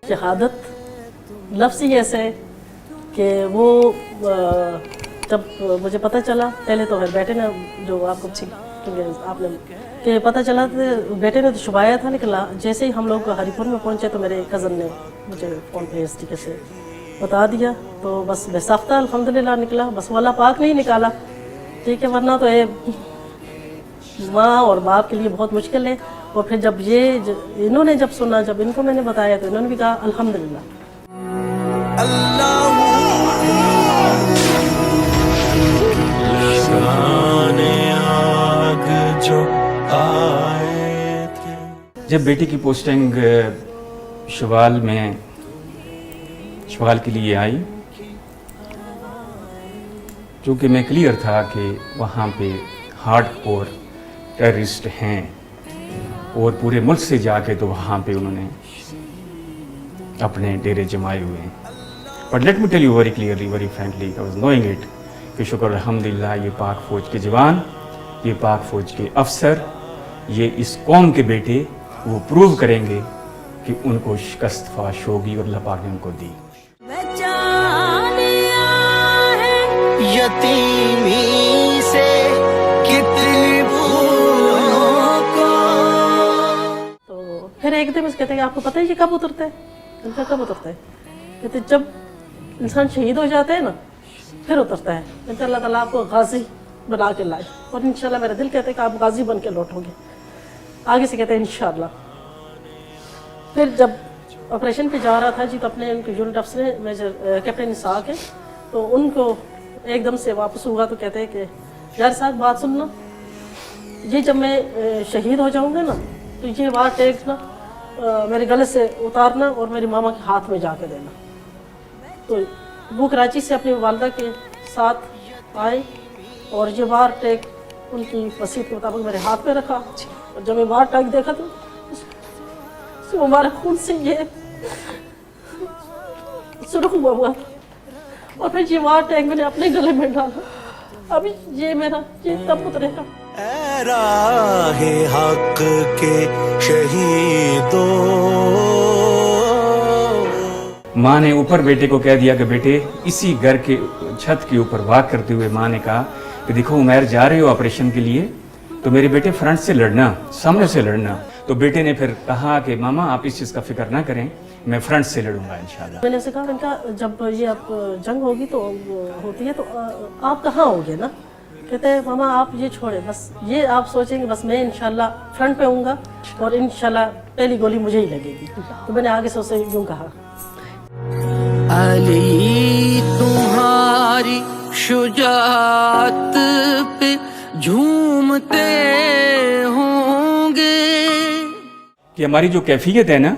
शहादत लफ्ज़ ही ऐसे है कि वो जब मुझे पता चला, पहले तो बेटे ने जो आपको आपने कि पता चला तो बेटे ने तो छुपाया था, लेकिन जैसे ही हम लोग हरिपुर में पहुंचे तो मेरे कज़न ने मुझे फ़ोन पे इस तरीके से बता दिया, तो बस बेसाख्ता अल्हम्दुलिल्लाह निकला। बस वो अल्लाह पाक ने ही निकाला, ठीक है, वरना तो ये माँ और बाप के लिए बहुत मुश्किल है। और फिर जब इन्होंने जब सुना, जब इनको मैंने बताया तो इन्होंने भी कहा अल्हम्दुलिल्लाह। जब बेटी की पोस्टिंग शवाल के लिए आई, चूँकि मैं क्लियर था कि वहाँ पे हार्डकोर टेररिस्ट हैं और पूरे मुल्क से जाके तो वहाँ पे उन्होंने अपने डेरे जमाए हुए हैं। But let me tell you very clearly, very frankly, I was knowing it कि शुक्र अल्हम्दुलिल्लाह ये पाक फ़ौज के जवान, ये पाक फ़ौज के अफसर, ये इस कौम के बेटे वो प्रूव करेंगे कि उनको शिकस्त फाश होगी और अल्लाह पाक ने उनको दी। यतीमी से कितनी भूलों को। तो फिर एक दिन कहते हैं आपको पता है ये कब उतरता है? इनका कब उतरता है? कहते जब इंसान शहीद हो जाते हैं ना, फिर उतरता है। कहते अल्लाह ताला आपको गाजी बना के लाए, और इंशाल्लाह मेरा दिल कहता है कि आप गाजी बन के लौटोगे। आगे से कहते हैं इंशाल्लाह। फिर जब ऑपरेशन पे जा रहा था जी, तो अपने उनके यूनिट अफसर ने मेजर कैप्टन इसाक है, तो उनको एकदम से वापस हुआ तो कहते हैं कि यार साहब बात सुनना, ये जब मैं शहीद हो जाऊंगा ना, तो ये वार टैग ना मेरे गले से उतारना और मेरी मामा के हाथ में जाके देना। तो वो कराची से अपनी वालदा के साथ आए और ये वार टैग उनकी वसीयत के मुताबिक मेरे हाथ में रखा, और जब मैं वार टैग देखा तो हमारे खून से ये सुर्ख हुआ था, और फिर ये वार टैग मैंने अपने गले में डाला। अभी ये मेरा ये तब उतरेगा। ऐ राहे हक के शहीदों। माँ ने ऊपर बेटे को कह दिया कि बेटे इसी घर के छत के ऊपर वाक करते हुए माँ ने कहा कि देखो उमैर जा रहे हो ऑपरेशन के लिए, तो मेरे बेटे फ्रंट से लड़ना, सामने से लड़ना। तो बेटे ने फिर कहा कि मामा आप इस चीज़ का फिक्र ना करें, मैं फ्रंट से लड़ूंगा इंशाल्लाह। मैंने उसे कहा, इनका जब ये आप जंग होगी तो होती है तो आप कहाँ होगे ना? कहते हैं मामा आप ये छोड़े, बस ये आप सोचेंगे बस मैं इंशाल्लाह फ्रंट पे हूँगा और इंशाल्लाह पहली गोली मुझे ही लगेगी। तो मैंने आगे से उसे यूँ कहा, अली तुम्हारी शुजाअत पे झूमते होंगे। कि हमारी जो कैफियत है ना,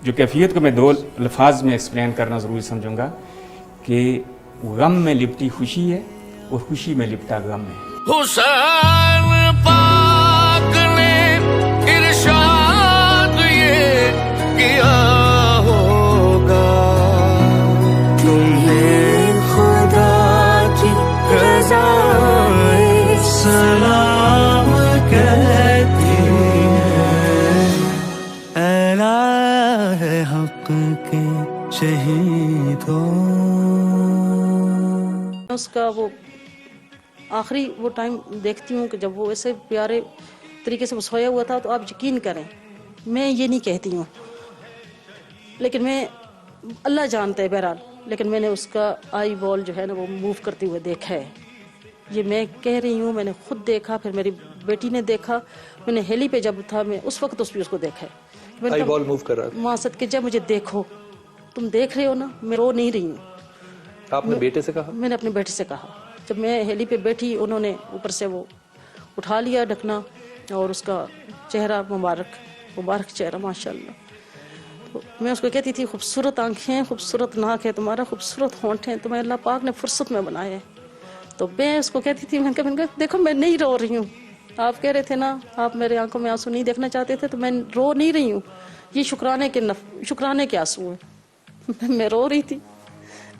जो कैफियत को मैं दो अल्फाज में एक्सप्लेन करना ज़रूरी समझूंगा कि गम में लिपटी खुशी है और खुशी में लिपटा गम है। हुसैन पाक ने इरशाद ये किया होगा, तुम्हें खुदा की रज़ा सलाम कहती है। ऐला है हक के शहीदों। उसका वो आखिरी वो टाइम देखती हूँ कि जब वो ऐसे प्यारे तरीके से वो सोया हुआ था, तो आप यकीन करें मैं ये नहीं कहती हूँ, लेकिन मैं अल्लाह जानता है बहरहाल, लेकिन मैंने उसका आई बॉल जो है ना वो मूव करते हुए देखा है। ये मैं कह रही हूँ, मैंने खुद देखा, फिर मेरी बेटी ने देखा, मैंने हेली पे जब था मैं उस वक्त उसको देखा है। आई बॉल मूव कर रहा था। माँ सद के जब मुझे देखो, तुम देख रहे हो ना, मैं रो नहीं रही हूँ। आपने बेटे से कहा? मैंने अपने बेटे से कहा, जब मैं हेली पे बैठी उन्होंने ऊपर से वो उठा लिया ढकना, और उसका चेहरा मुबारक चेहरा माशाल्लाह। तो मैं उसको कहती थी खूबसूरत आंखें, खूबसूरत नाक है तुम्हारा, खूबसूरत होंठ हैं, तुम्हें अल्लाह पाक ने फुर्सत में बनाया है। तो मैं उसको कहती थी, मैंने कहा देखो मैं नहीं रो रही हूँ, आप कह रहे थे ना आप मेरे आंखों में आंसू नहीं देखना चाहते थे, तो मैं रो नहीं रही हूँ, ये शुक्राने के आंसू हैं। मैं रो रही थी,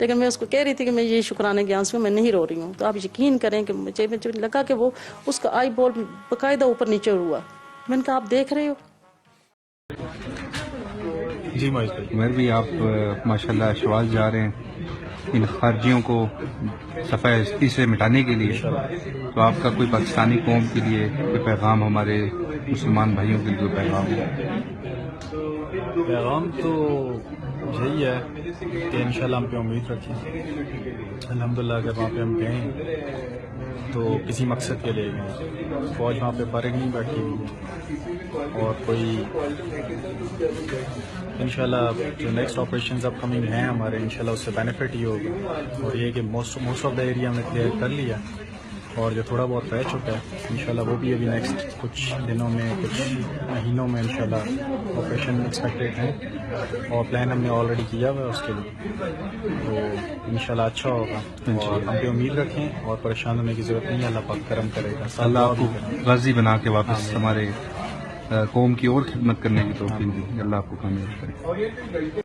लेकिन मैं उसको कह रही थी कि मैं ये शुक्राने के आंसू में मैं नहीं रो रही हूँ। तो आप यकीन करें कि मुझे लगा कि वो उसका आई बॉल बाकायदा ऊपर नीचे हुआ। मैंने कहा आप देख रहे हो। جی معاذ بھائی. عمر بھی آپ ماشاءاللہ شوال جا رہے ہیں ان خارجیوں کو صفحہ ہستی سے مٹانے کے لیے، تو آپ کا کوئی پاکستانی قوم کے لیے کوئی پیغام، ہمارے مسلمان بھائیوں کے لیے کوئی پیغام ہے؟ پیغام تو یہی ہے کہ انشاءاللہ ہم پہ امید رکھیں. الحمدللہ اگر وہاں پہ ہم گئے تو کسی مقصد کے لیے گئے. فوج وہاں پہ فارغ نہیں بیٹھی ہوئی ہے، اور کوئی انشاءاللہ جو نیکسٹ آپریشنز اپ کمنگ ہیں ہمارے، انشاءاللہ اس سے بینیفٹ یہ ہوگا. اور یہ کہ موسٹ آف دا ایریا ہم نے کلیئر کر لیا، اور جو تھوڑا بہت رہ چکا ہے انشاءاللہ وہ بھی ابھی نیکسٹ کچھ دنوں میں، کچھ مہینوں میں انشاءاللہ آپریشن ایکسپیکٹیڈ ہیں، اور پلان ہم نے آلریڈی کیا ہوا ہے اس کے لیے. تو انشاءاللہ اچھا ہوگا، اور ہم پہ امید رکھیں اور پریشان ہونے کی ضرورت نہیں ہے. اللہ پاک کرم کرے گا. اللہ آپ کو غازی بنا کے واپس ہمارے قوم کی اور خدمت کرنے کی توفیق دی. اللہ آپ کو کامیاب کرے.